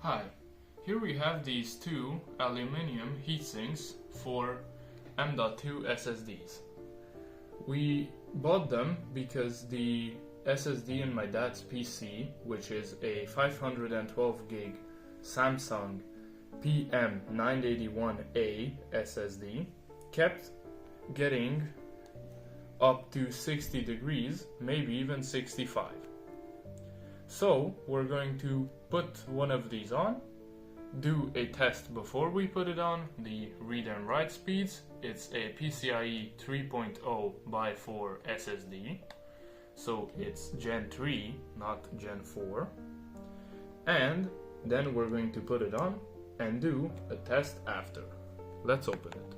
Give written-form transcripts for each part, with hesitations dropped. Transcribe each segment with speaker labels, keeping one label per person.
Speaker 1: Hi, here we have these two aluminium heatsinks for M.2 SSDs. We bought them because the SSD in my dad's PC, which is a 512 gig Samsung PM981A SSD, kept getting up to 60 degrees, maybe even 65. So we're going to put one of these on, do a test before we put it on, the read and write speeds. It's a PCIe 3.0 by 4 SSD, so it's Gen 3, not Gen 4. And then we're going to put it on and do a test after. Let's open it.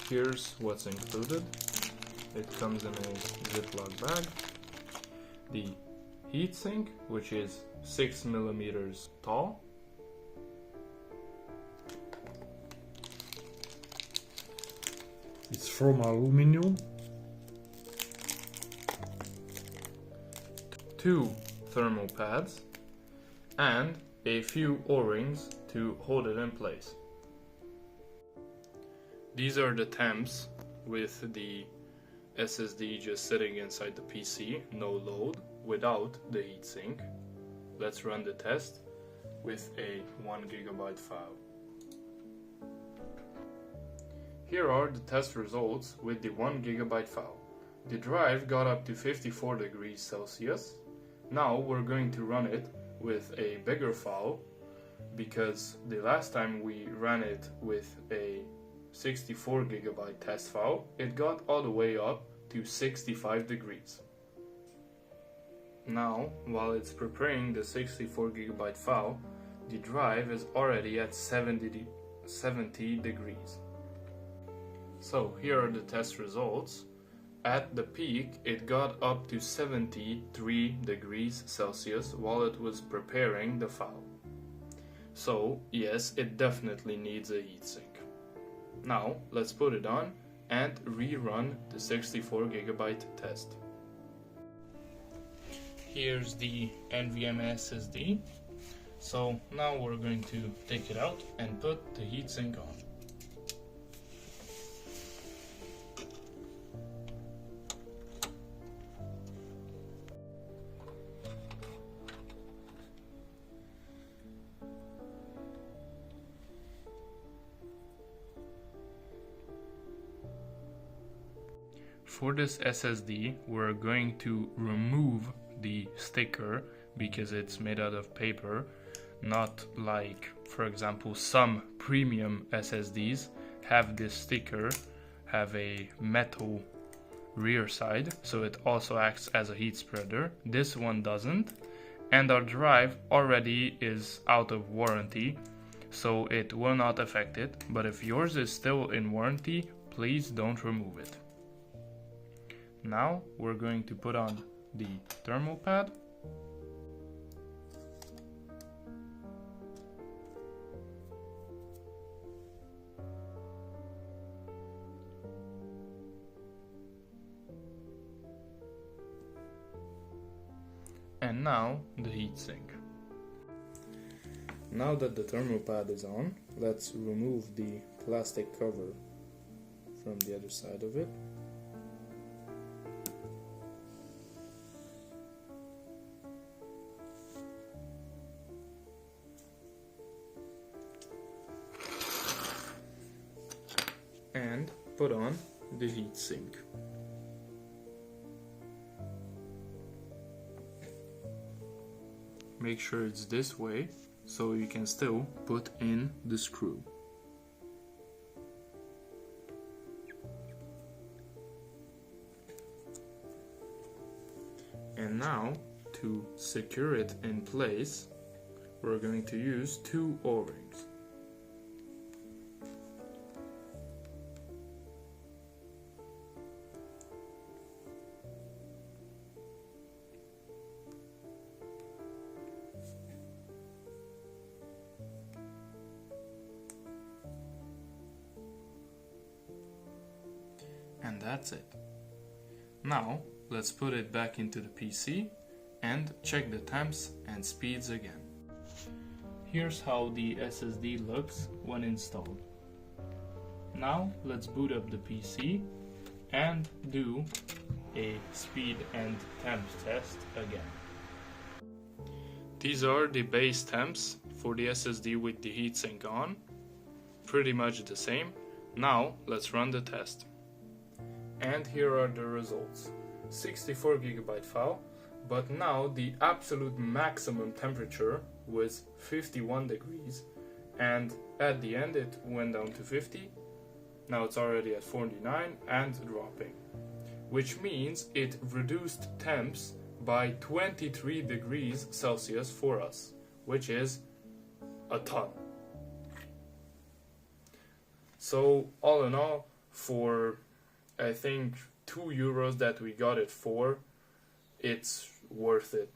Speaker 1: Here's what's included. It comes in a Ziploc bag. The heatsink, which is 6 millimeters tall.
Speaker 2: It's from aluminum.
Speaker 1: 2 thermal pads and a few O-rings to hold it in place. These are the temps with the SSD just sitting inside the PC, no load, without the heatsink. Let's run the test with a 1 GB file. Here are the test results with the 1 GB file. The drive got up to 54 degrees Celsius. Now we're going to run it with a bigger file because the last time we ran it with a 64 GB test file, it got all the way up to 65 degrees. Now, while it's preparing the 64 GB file, the drive is already at 70 degrees. So here are the test results. At the peak, it got up to 73 degrees Celsius while it was preparing the file. So yes, it definitely needs a heatsink. Now, let's put it on and rerun the 64 GB test. Here's the NVMe SSD. So now we're going to take it out and put the heatsink on. For this SSD, we're going to remove the sticker because it's made out of paper, not like, for example, some premium SSDs have this sticker, have a metal rear side, so it also acts as a heat spreader. This one doesn't, and our drive already is out of warranty, so it will not affect it. But if yours is still in warranty, please don't remove it. Now we're going to put on the thermal pad. And now the heatsink. Now that the thermal pad is on, let's remove the plastic cover from the other side of it. And put on the heatsink. Make sure it's this way so you can still put in the screw. And now, to secure it in place, we're going to use 2 O-rings. And that's it. Now let's put it back into the PC and check the temps and speeds again. Here's how the SSD looks when installed. Now let's boot up the PC and do a speed and temp test again. These are the base temps for the SSD with the heatsink on. Pretty much the same. Now let's run the test. And here are the results. 64 GB file, but now the absolute maximum temperature was 51 degrees, and at the end it went down to 50. Now it's already at 49 and dropping, which means it reduced temps by 23 degrees Celsius for us, which is a ton. So all in all, for I think €2 that we got it for, it's worth it.